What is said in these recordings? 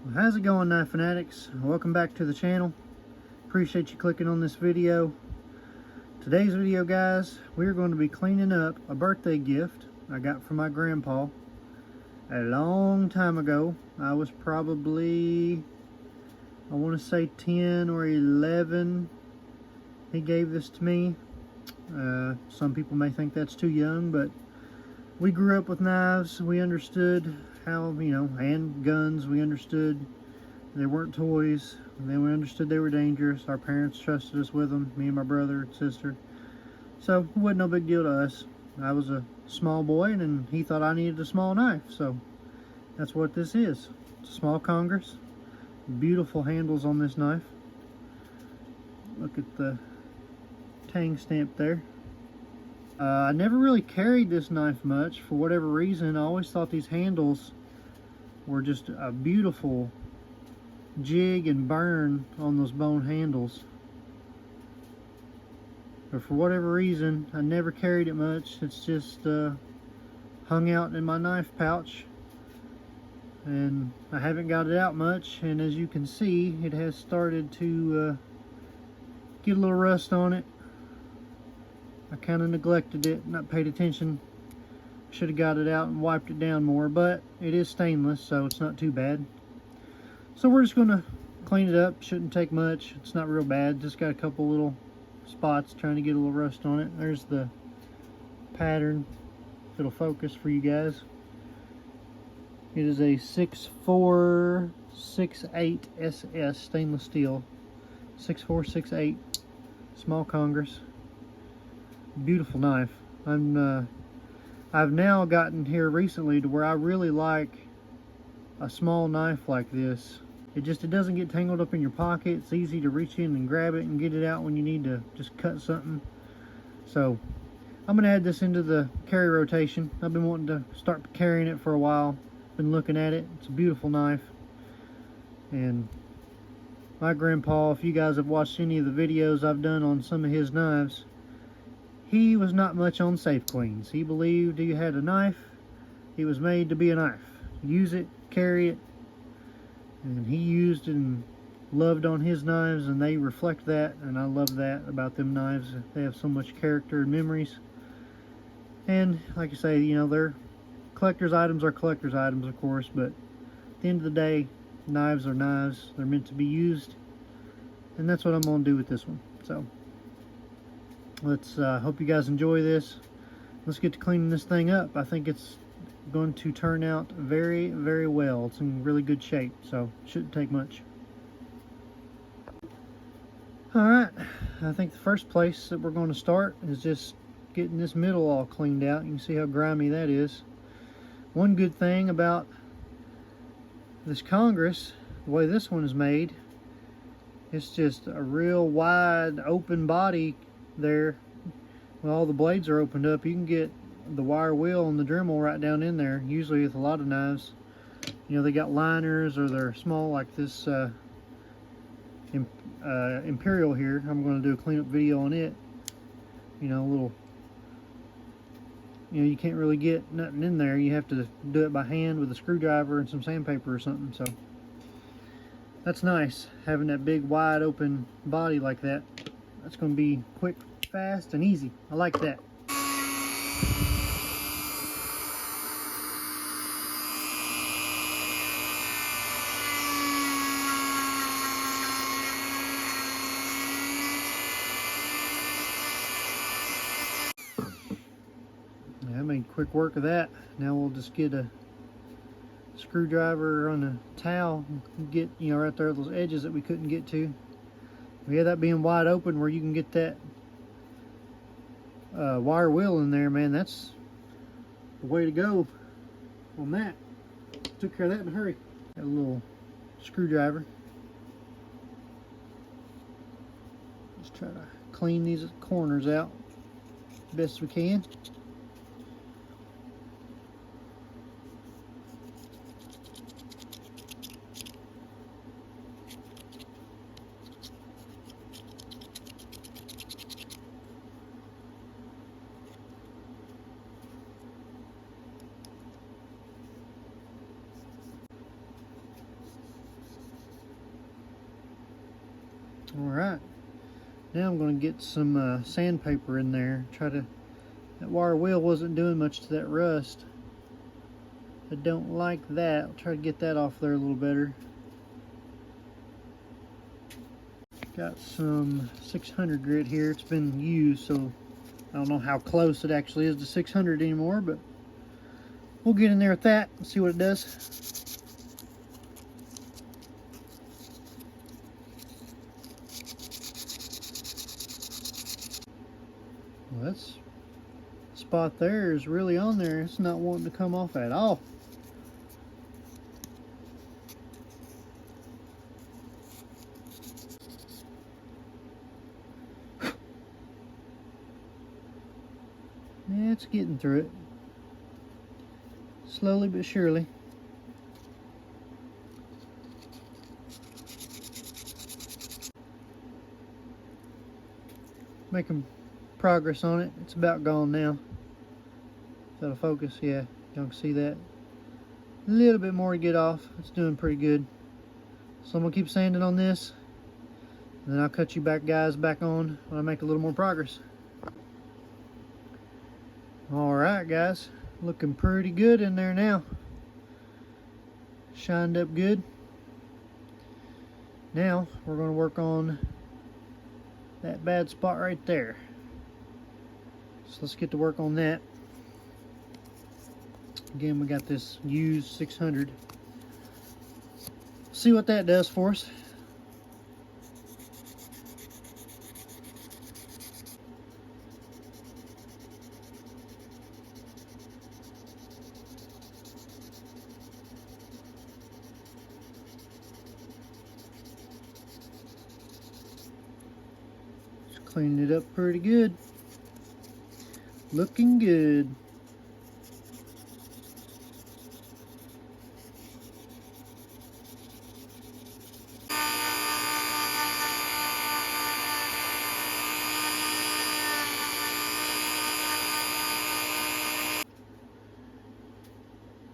How's it going, knife fanatics? Welcome back to the channel. Appreciate you clicking on this video. Today's video, guys, we're going to be cleaning up a birthday gift I got from my grandpa a long time ago. I was probably, I want to say 10 or 11. He gave this to me. Some people may think that's too young, but we grew up with knives. We understood how, and guns. We understood they weren't toys. And then we understood they were dangerous. Our parents trusted us with them, me and my brother and sister. So it wasn't no big deal to us. I was a small boy, and he thought I needed a small knife. So that's what this is. It's a small Congress. Beautiful handles on this knife. Look at the tang stamp there. I never really carried this knife much for whatever reason. I always thought these handles were just a beautiful jig and burn on those bone handles. But for whatever reason, I never carried it much. It's just hung out in my knife pouch. And I haven't got it out much. And as you can see, it has started to get a little rust on it. I kind of neglected it, not paid attention. Should have got it out and wiped it down more, but it is stainless, so it's not too bad. So we're just going to clean it up. Shouldn't take much. It's not real bad. Just got a couple little spots trying to get a little rust on it. There's the pattern. If it'll focus for you guys. It is a 6468 SS stainless steel. 6468 small Congress. Beautiful knife. I've now gotten here recently to where I really like a small knife like this. It doesn't get tangled up in your pocket. It's easy to reach in and grab it and get it out when you need to just cut something. So I'm gonna add this into the carry rotation. I've been wanting to start carrying it for a while. Been looking at it. It's a beautiful knife. And my grandpa, if you guys have watched any of the videos I've done on some of his knives, he was not much on safe cleans. He believed you had a knife, it was made to be a knife. Use it, carry it. And he used and loved on his knives, and they reflect that, and I love that about them knives. They have so much character and memories. And like I say, they're collector's items are collector's items, of course, but at the end of the day, knives are knives. They're meant to be used. And that's what I'm going to do with this one. So let's hope you guys enjoy this. Let's get to cleaning this thing up. I think it's going to turn out very, very well. It's in really good shape, so shouldn't take much. Alright, I think the first place that we're going to start is just getting this middle all cleaned out. You can see how grimy that is. One good thing about this Congress, the way this one is made, it's just a real wide open body there. When all the blades are opened up, you can get the wire wheel and the Dremel right down in there. Usually with a lot of knives, they got liners, or they're small like this Imperial here. I'm going to do a cleanup video on it. Little, you can't really get nothing in there. You have to do it by hand with a screwdriver and some sandpaper or something. So that's nice, having that big wide open body like that. That's going to be quick, fast, and easy. I like that. Yeah, I made quick work of that. Now we'll just get a screwdriver on a towel and get, right there, those edges that we couldn't get to. Yeah, that being wide open where you can get that wire wheel in there, man, that's the way to go on that. Took care of that in a hurry. Got a little screwdriver. Just try to clean these corners out best we can. Alright, now I'm going to get some sandpaper in there. That wire wheel wasn't doing much to that rust. I don't like that. I'll try to get that off there a little better. Got some 600 grit here. It's been used, so I don't know how close it actually is to 600 anymore, but we'll get in there with that and see what it does. Well, that spot there is really on there. It's not wanting to come off at all. Yeah, it's getting through it. Slowly but surely. Making progress on it. It's about gone now. Is that a focus? Yeah, y'all can see that. A little bit more to get off. It's doing pretty good. So I'm gonna keep sanding on this, and then I'll cut you guys back on when I make a little more progress. Alright guys, looking pretty good in there now. Shined up good. Now we're going to work on that bad spot right there. So let's get to work on that. Again, we got this used 600. See what that does for us. Cleaning it up pretty good. Looking good.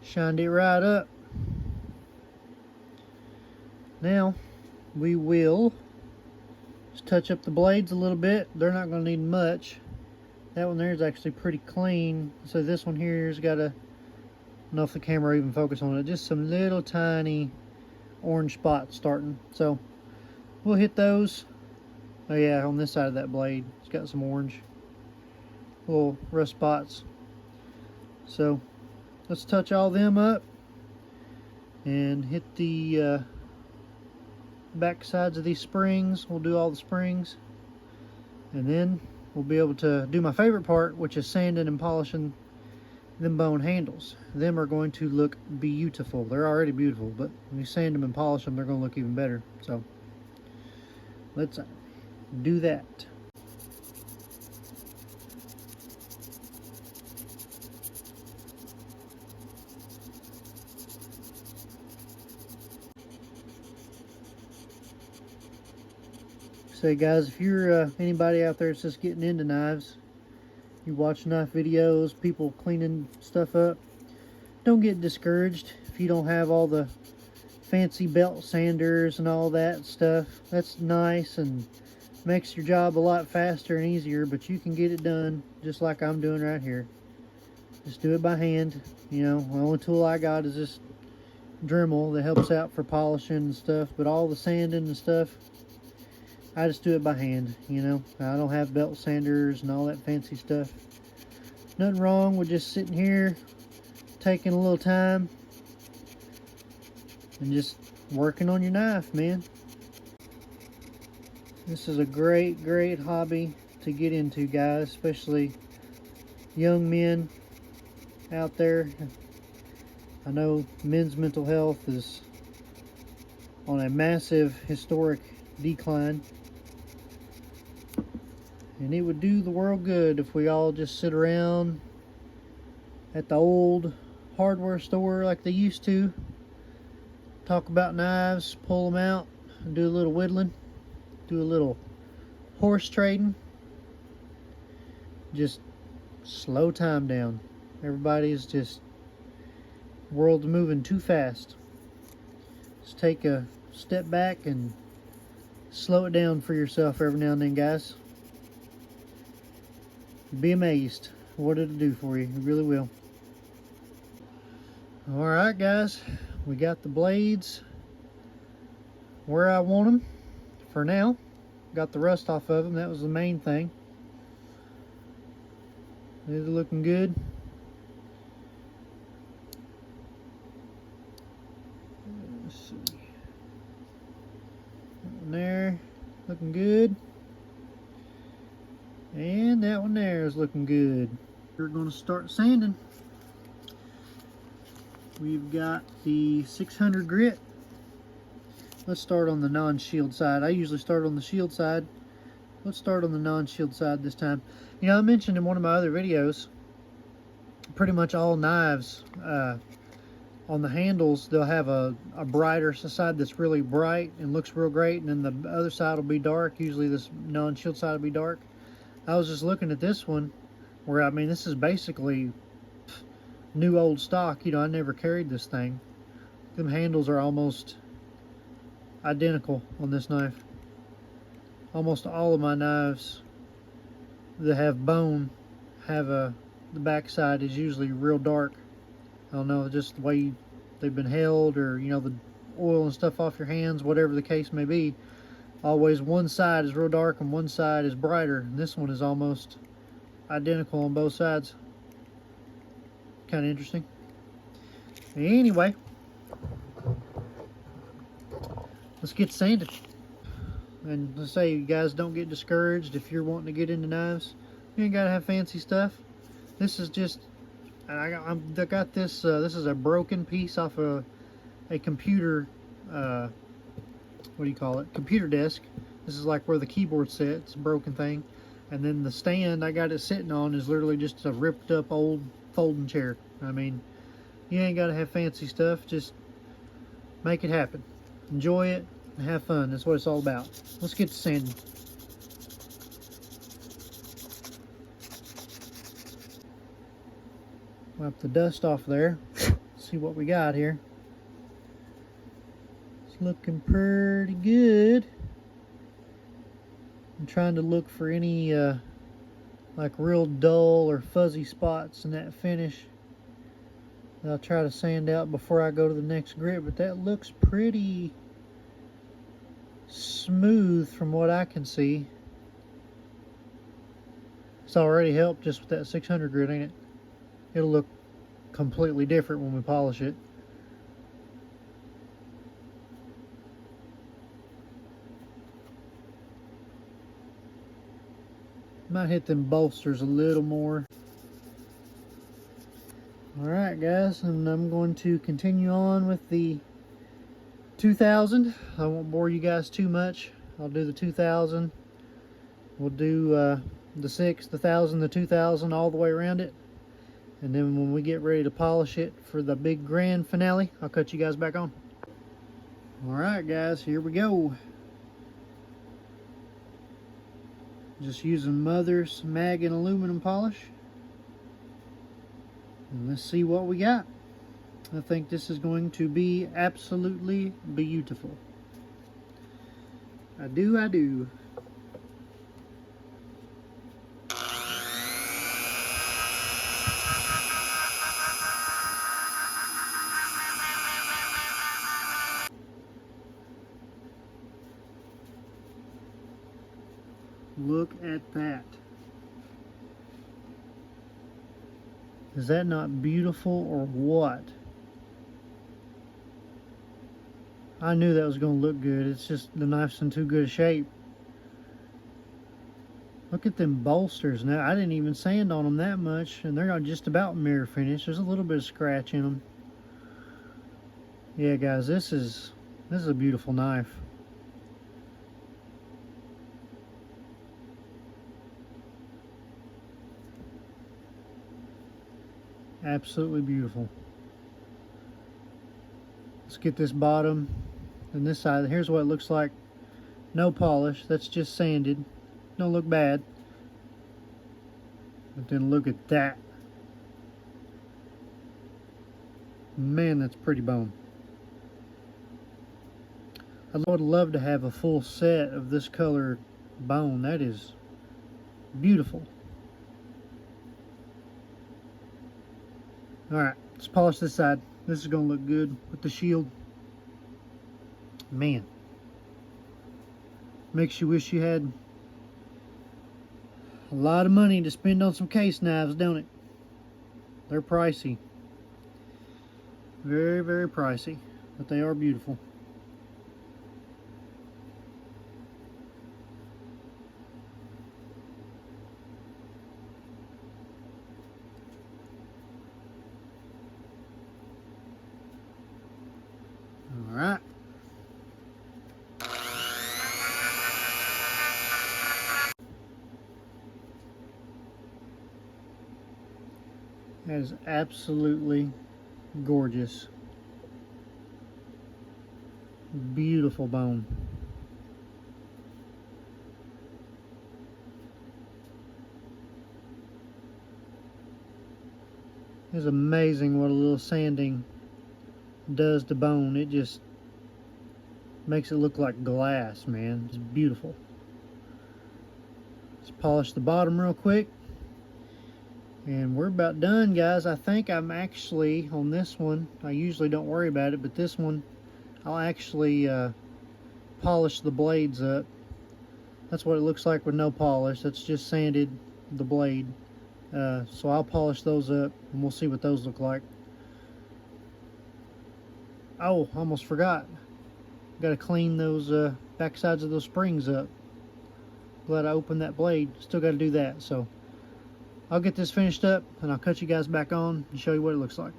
Shined it right up. Now we will just touch up the blades a little bit. They're not going to need much. That one there is actually pretty clean. So this one here has got a, I don't know if the camera will even focus on it, just some little tiny orange spots starting. So we'll hit those. Oh yeah, on this side of that blade, it's got some orange little rust spots. So let's touch all them up and hit the back sides of these springs. We'll do all the springs, and then we'll be able to do my favorite part, which is sanding and polishing them bone handles. Them are going to look beautiful. They're already beautiful, but when you sand them and polish them, they're going to look even better. So let's do that. Say guys, if you're anybody out there that's just getting into knives, you watch knife videos, people cleaning stuff up, don't get discouraged if you don't have all the fancy belt sanders and all that stuff. That's nice and makes your job a lot faster and easier, but you can get it done just like I'm doing right here. Just do it by hand. You know, the only tool I got is this Dremel that helps out for polishing and stuff, but all the sanding and stuff, I just do it by hand. You know, I don't have belt sanders and all that fancy stuff. Nothing wrong with just sitting here, taking a little time, and just working on your knife, man. This is a great, great hobby to get into, guys, especially young men out there. I know men's mental health is on a massive historic decline, and it would do the world good if we all just sit around at the old hardware store like they used to, talk about knives, pull them out, and do a little whittling, do a little horse trading. Just slow time down. Everybody's just, world's moving too fast. Just take a step back and Slow it down for yourself every now and then, guys. You'll be amazed what it'll do for you. It really will. Alright guys, we got the blades where I want them for now. Got the rust off of them. That was the main thing. They're looking good. Let's see. That one there, looking good. And that one there is looking good. We're going to start sanding. We've got the 600 grit. Let's start on the non-shield side. I usually start on the shield side. Let's start on the non-shield side this time. You know, I mentioned in one of my other videos, pretty much all knives, on the handles, they'll have a brighter side that's really bright and looks real great, and then the other side will be dark. Usually this non-shield side will be dark. I was just looking at this one, where, I mean, this is basically new old stock. You know, I never carried this thing. Them handles are almost identical on this knife. Almost all of my knives that have bone have the back side is usually real dark. I don't know, just the way they've been held, or, you know, the oil and stuff off your hands, whatever the case may be. Always one side is real dark and one side is brighter, and this one is almost identical on both sides. Kind of interesting. Anyway, let's get sanded. And let's say, you guys, don't get discouraged if you're wanting to get into knives. You ain't gotta have fancy stuff. This is just, I got this. This is a broken piece off a computer. What do you call it? Computer desk. This is like where the keyboard sits. It's a broken thing. And then the stand I got it sitting on is literally just a ripped up old folding chair. I mean, you ain't gotta have fancy stuff. Just make it happen. Enjoy it and have fun. That's what it's all about. Let's get to sanding. Wipe the dust off there. See what we got here. It's looking pretty good. I'm trying to look for any like real dull or fuzzy spots in that finish. I'll try to sand out before I go to the next grit, but that looks pretty smooth from what I can see. It's already helped just with that 600 grit, ain't it? It'll look completely different when we polish it. Might hit them bolsters a little more. Alright guys, and I'm going to continue on with the 2000. I won't bore you guys too much. I'll do the 2000. We'll do the 6, the 1000, the 2000, all the way around it. And then when we get ready to polish it for the big grand finale, I'll cut you guys back on. Alright guys, here we go. Just using Mother's mag and aluminum polish. And let's see what we got. I think this is going to be absolutely beautiful. I do. Look at that. Is that not beautiful or what? I knew that was going to look good. It's just the knife's in too good a shape. Look at them bolsters. Now, I didn't even sand on them that much, and they're not just about mirror finish. There's a little bit of scratch in them. Yeah, guys, this is a beautiful knife. Absolutely beautiful. Let's get this bottom and this side. Here's what it looks like. No polish. That's just sanded. Don't look bad. But then look at that. Man, that's pretty bone. I would love to have a full set of this color bone. That is beautiful. Alright, let's polish this side. This is going to look good with the shield. Man, makes you wish you had a lot of money to spend on some case knives, don't it? They're pricey. Very, very pricey, but they are beautiful. All right. That is absolutely gorgeous. Beautiful bone. It's amazing what a little sanding does to bone. It just makes it look like glass, man. It's beautiful. Let's polish the bottom real quick. And we're about done, guys. I think I'm actually, on this one, I usually don't worry about it, but this one, I'll actually polish the blades up. That's what it looks like with no polish. That's just sanded the blade. So I'll polish those up, and we'll see what those look like. Oh, almost forgot. Got to clean those back sides of those springs up. Glad I opened that blade. Still got to do that, so I'll get this finished up and I'll cut you guys back on and show you what it looks like.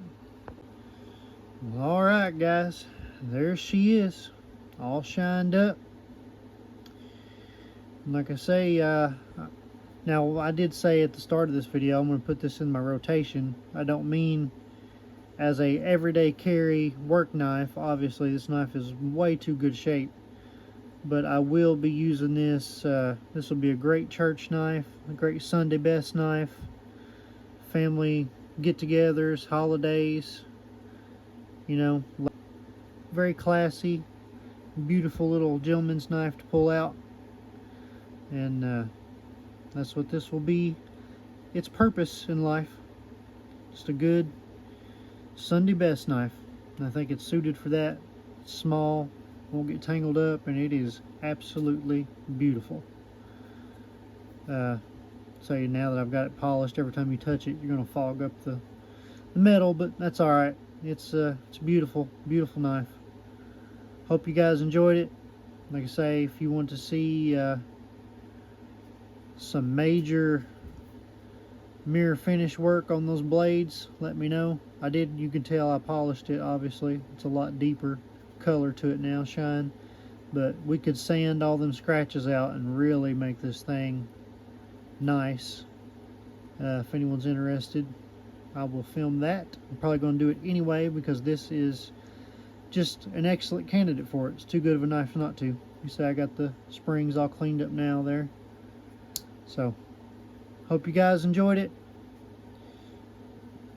Alright guys, there she is, all shined up. And like I say, now I did say at the start of this video I'm going to put this in my rotation. I don't mean as a everyday carry work knife. Obviously this knife is way too good shape, but I will be using this. This will be a great church knife, a great Sunday best knife, family get-togethers, holidays, you know, very classy, beautiful little gentleman's knife to pull out. And that's what this will be, its purpose in life. Just a good Sunday best knife. And I think it's suited for that. It's small, won't get tangled up, and it is absolutely beautiful. Say now that I've got it polished, every time you touch it you're going to fog up the metal, but that's alright. It's beautiful, beautiful knife. Hope you guys enjoyed it. Like I say, if you want to see some major mirror finish work on those blades, let me know. You can tell I polished it, obviously. It's a lot deeper color to it now, shine. But we could sand all them scratches out and really make this thing nice. If anyone's interested, I will film that. I'm probably going to do it anyway because this is just an excellent candidate for it. It's too good of a knife not to. You see I got the springs all cleaned up now there. So, hope you guys enjoyed it.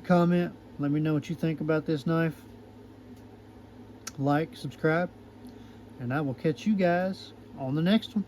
Comment, let me know what you think about this knife. Like, subscribe, and I will catch you guys on the next one.